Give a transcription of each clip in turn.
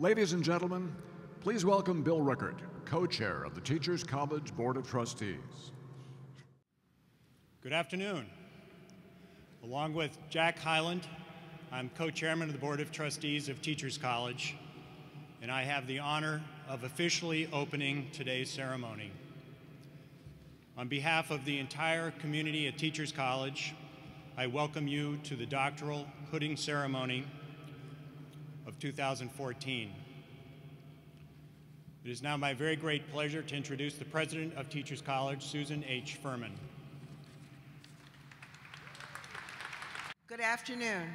Ladies and gentlemen, please welcome Bill Rickard, co-chair of the Teachers College Board of Trustees. Good afternoon. Along with Jack Hyland, I'm co-chairman of the Board of Trustees of Teachers College, and I have the honor of officially opening today's ceremony. On behalf of the entire community at Teachers College, I welcome you to the doctoral hooding ceremony of 2014. It is now my very great pleasure to introduce the President of Teachers College, Susan H. Fuhrman. Good afternoon,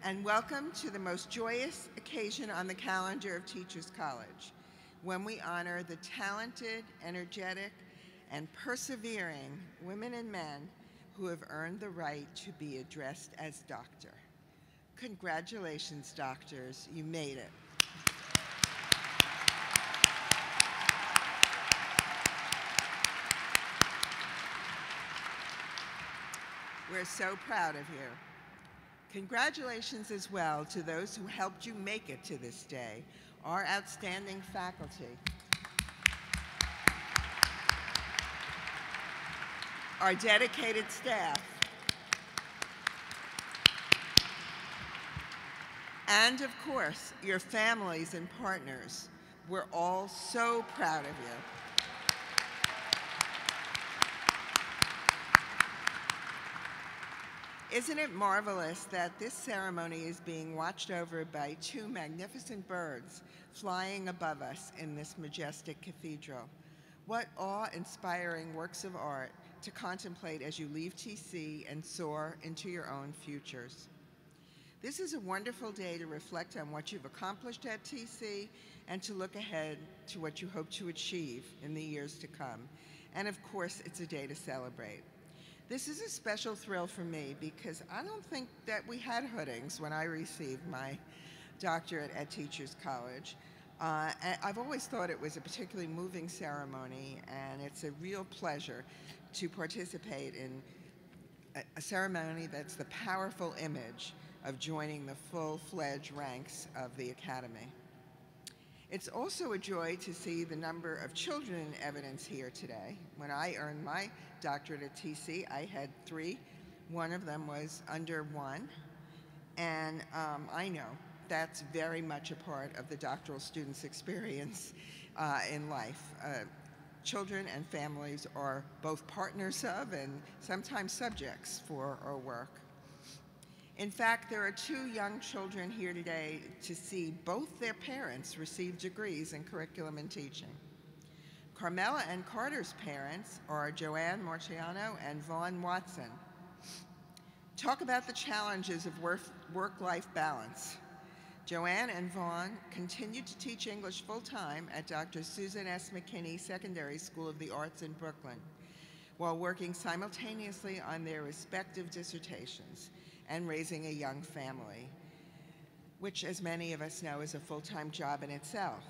and welcome to the most joyous occasion on the calendar of Teachers College, when we honor the talented, energetic, and persevering women and men who have earned the right to be addressed as doctor. Congratulations, doctors, you made it. We're so proud of you. Congratulations as well to those who helped you make it to this day, our outstanding faculty, our dedicated staff, and of course, your families and partners. We're all so proud of you. Isn't it marvelous that this ceremony is being watched over by two magnificent birds flying above us in this majestic cathedral? What awe-inspiring works of art to contemplate as you leave TC and soar into your own futures. This is a wonderful day to reflect on what you've accomplished at TC and to look ahead to what you hope to achieve in the years to come. And of course, it's a day to celebrate. This is a special thrill for me because I don't think that we had hoodings when I received my doctorate at Teachers College. I've always thought it was a particularly moving ceremony, and it's a real pleasure to participate in a ceremony that's the powerful image of joining the full-fledged ranks of the Academy. It's also a joy to see the number of children in evidence here today. When I earned my doctorate at TC, I had 3. One of them was under 1. And I know that's very much a part of the doctoral student's experience in life. Children and families are both partners of and sometimes subjects for our work. In fact, there are 2 young children here today to see both their parents receive degrees in curriculum and teaching. Carmela and Carter's parents are Joanne Marciano and Vaughn Watson. Talk about the challenges of work-life balance. Joanne and Vaughn continue to teach English full-time at Dr. Susan S. McKinney Secondary School of the Arts in Brooklyn, while working simultaneously on their respective dissertations and raising a young family, which, as many of us know, is a full-time job in itself.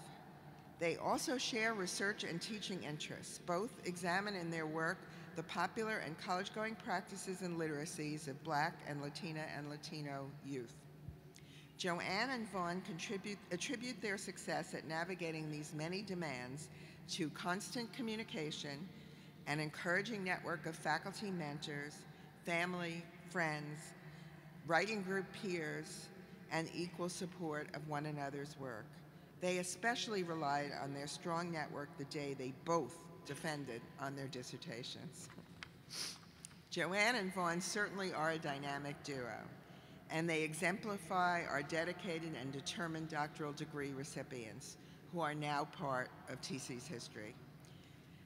They also share research and teaching interests. Both examine in their work the popular and college-going practices and literacies of Black and Latina and Latino youth. Joanne and Vaughn attribute their success at navigating these many demands to constant communication, an encouraging network of faculty mentors, family, friends, writing group peers, and equal support of one another's work. They especially relied on their strong network the day they both defended on their dissertations. Joanne and Vaughn certainly are a dynamic duo, and they exemplify our dedicated and determined doctoral degree recipients who are now part of TC's history.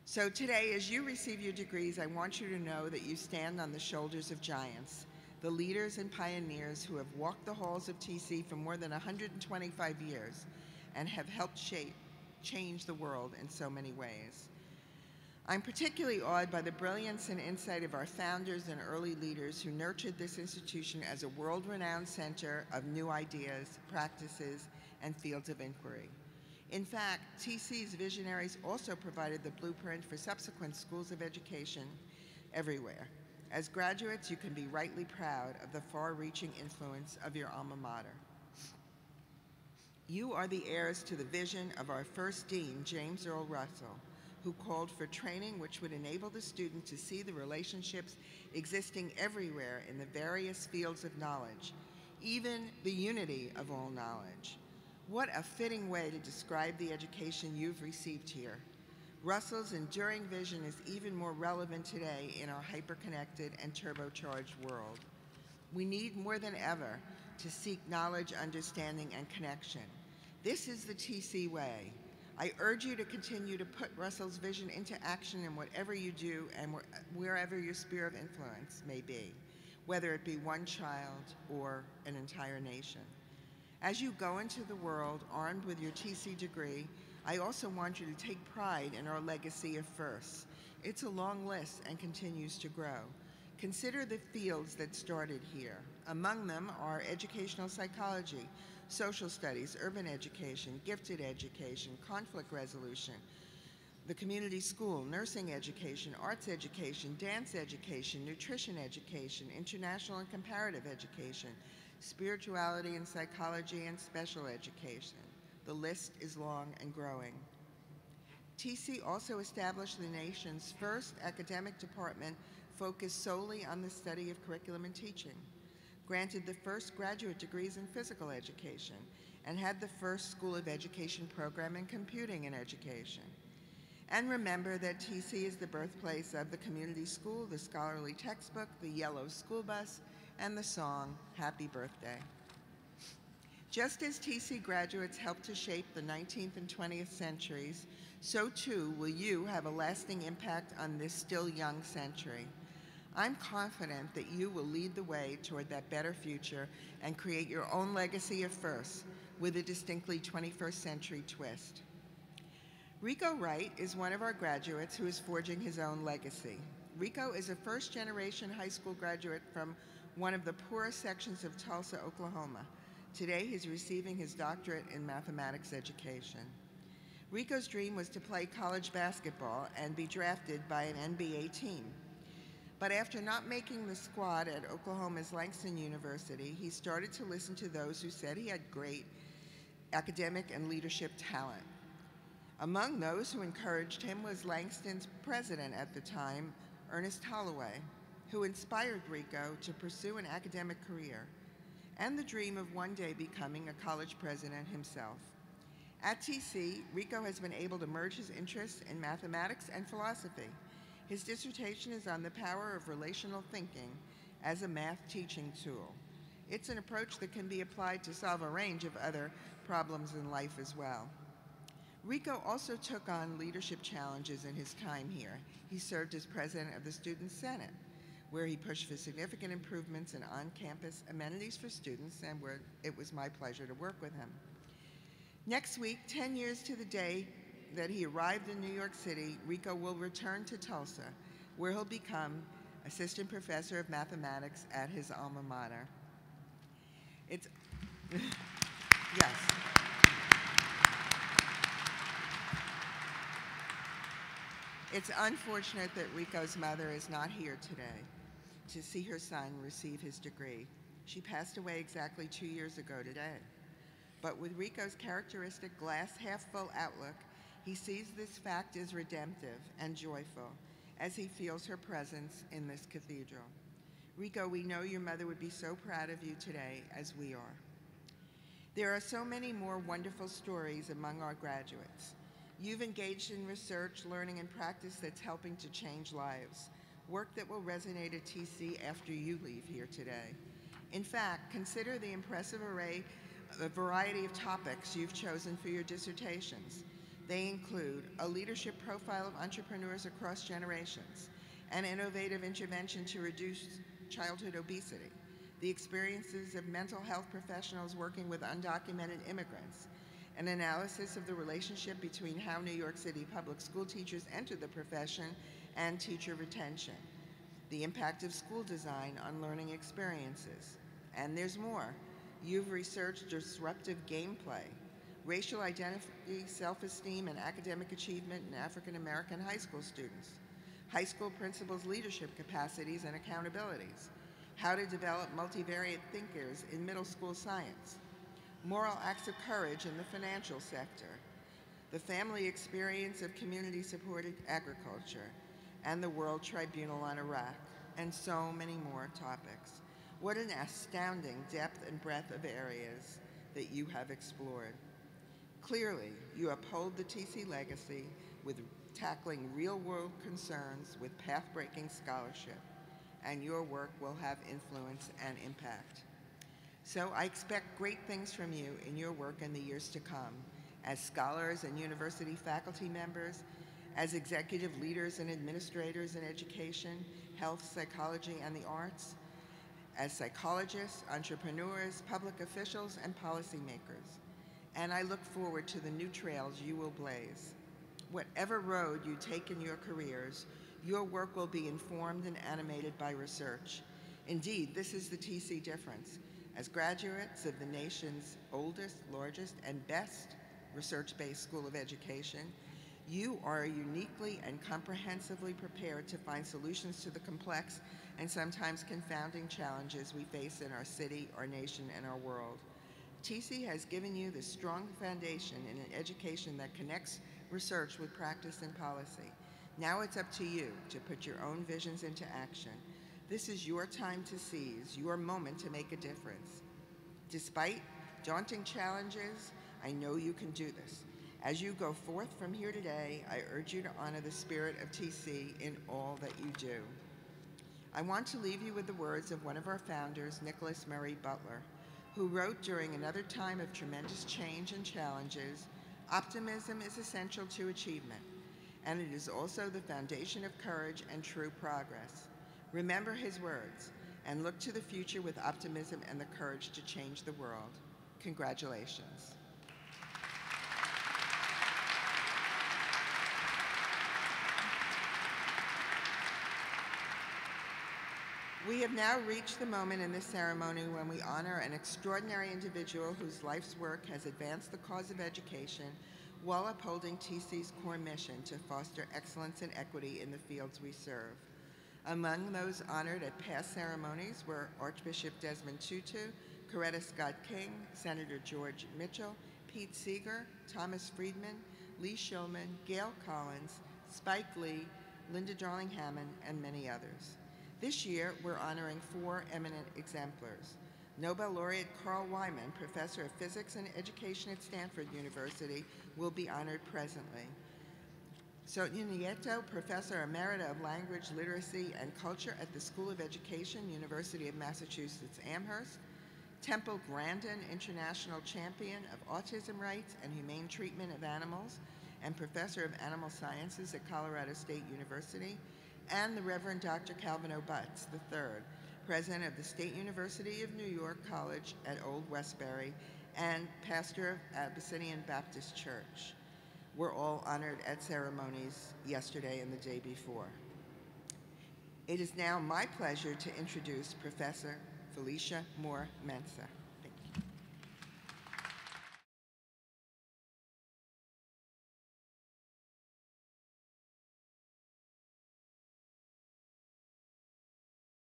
So today, as you receive your degrees, I want you to know that you stand on the shoulders of giants, the leaders and pioneers who have walked the halls of TC for more than 125 years and have helped change the world in so many ways. I'm particularly awed by the brilliance and insight of our founders and early leaders who nurtured this institution as a world-renowned center of new ideas, practices, and fields of inquiry. In fact, TC's visionaries also provided the blueprint for subsequent schools of education everywhere. As graduates, you can be rightly proud of the far-reaching influence of your alma mater. You are the heirs to the vision of our first dean, James Earl Russell, who called for training which would enable the student to see the relationships existing everywhere in the various fields of knowledge, even the unity of all knowledge. What a fitting way to describe the education you've received here. Russell's enduring vision is even more relevant today in our hyper-connected and turbocharged world. We need more than ever to seek knowledge, understanding, and connection. This is the TC way. I urge you to continue to put Russell's vision into action in whatever you do and wherever your sphere of influence may be, whether it be one child or an entire nation. As you go into the world armed with your TC degree, I also want you to take pride in our legacy of firsts. It's a long list and continues to grow. Consider the fields that started here. Among them are educational psychology, social studies, urban education, gifted education, conflict resolution, the community school, nursing education, arts education, dance education, nutrition education, international and comparative education, spirituality and psychology, and special education. The list is long and growing. TC also established the nation's first academic department focused solely on the study of curriculum and teaching, granted the first graduate degrees in physical education, and had the first School of Education program in computing and education. And remember that TC is the birthplace of the community school, the scholarly textbook, the yellow school bus, and the song, Happy Birthday. Just as TC graduates helped to shape the 19th and 20th centuries, so too will you have a lasting impact on this still young century. I'm confident that you will lead the way toward that better future and create your own legacy of firsts with a distinctly 21st century twist. Rico Wright is one of our graduates who is forging his own legacy. Rico is a first-generation high school graduate from one of the poorest sections of Tulsa, Oklahoma. Today, he's receiving his doctorate in mathematics education. Rico's dream was to play college basketball and be drafted by an NBA team. But after not making the squad at Oklahoma's Langston University, he started to listen to those who said he had great academic and leadership talent. Among those who encouraged him was Langston's president at the time, Ernest Holloway, who inspired Rico to pursue an academic career and the dream of one day becoming a college president himself. At TC, Rico has been able to merge his interests in mathematics and philosophy. His dissertation is on the power of relational thinking as a math teaching tool. It's an approach that can be applied to solve a range of other problems in life as well. Rico also took on leadership challenges in his time here. He served as president of the Student Senate, where he pushed for significant improvements in on-campus amenities for students, and where it was my pleasure to work with him. Next week, 10 years to the day that he arrived in New York City, Rico will return to Tulsa, where he'll become assistant professor of mathematics at his alma mater. Yes. It's unfortunate that Rico's mother is not here today to see her son receive his degree. She passed away exactly 2 years ago today. But with Rico's characteristic glass half full outlook, he sees this fact as redemptive and joyful as he feels her presence in this cathedral. Rico, we know your mother would be so proud of you today as we are. There are so many more wonderful stories among our graduates. You've engaged in research, learning, and practice that's helping to change lives, work that will resonate at TC after you leave here today. In fact, consider the impressive variety of topics you've chosen for your dissertations. They include a leadership profile of entrepreneurs across generations, an innovative intervention to reduce childhood obesity, the experiences of mental health professionals working with undocumented immigrants, an analysis of the relationship between how New York City public school teachers enter the profession and teacher retention, the impact of school design on learning experiences. And there's more. You've researched disruptive gameplay, racial identity, self-esteem, and academic achievement in African American high school students, high school principals' leadership capacities and accountabilities, how to develop multivariate thinkers in middle school science, moral acts of courage in the financial sector, the family experience of community-supported agriculture, and the World Tribunal on Iraq, and so many more topics. What an astounding depth and breadth of areas that you have explored. Clearly, you uphold the TC legacy with tackling real-world concerns with path-breaking scholarship, and your work will have influence and impact. So I expect great things from you in your work in the years to come, as scholars and university faculty members, as executive leaders and administrators in education, health, psychology, and the arts, as psychologists, entrepreneurs, public officials, and policymakers. And I look forward to the new trails you will blaze. Whatever road you take in your careers, your work will be informed and animated by research. Indeed, this is the TC difference. As graduates of the nation's oldest, largest, and best research-based school of education, you are uniquely and comprehensively prepared to find solutions to the complex and sometimes confounding challenges we face in our city, our nation, and our world. TC has given you the strong foundation in an education that connects research with practice and policy. Now it's up to you to put your own visions into action. This is your time to seize, your moment to make a difference. Despite daunting challenges, I know you can do this. As you go forth from here today, I urge you to honor the spirit of TC in all that you do. I want to leave you with the words of one of our founders, Nicholas Murray Butler, who wrote during another time of tremendous change and challenges, "Optimism is essential to achievement, and it is also the foundation of courage and true progress." Remember his words and look to the future with optimism and the courage to change the world. Congratulations. We have now reached the moment in this ceremony when we honor an extraordinary individual whose life's work has advanced the cause of education while upholding TC's core mission to foster excellence and equity in the fields we serve. Among those honored at past ceremonies were Archbishop Desmond Tutu, Coretta Scott King, Senator George Mitchell, Pete Seeger, Thomas Friedman, Lee Shulman, Gail Collins, Spike Lee, Linda Darling Hammond, and many others. This year, we're honoring 4 eminent exemplars. Nobel laureate Carl Wyman, professor of physics and education at Stanford University, will be honored presently. Sonia Nieto, professor emerita of language, literacy, and culture at the School of Education, University of Massachusetts Amherst. Temple Grandin, international champion of autism rights and humane treatment of animals, and professor of animal sciences at Colorado State University. And the Reverend Dr. Calvin O'Butts III, president of the State University of New York College at Old Westbury and pastor of Abyssinian Baptist Church. Were all honored at ceremonies yesterday and the day before. It is now my pleasure to introduce Professor Felicia Moore Mensah.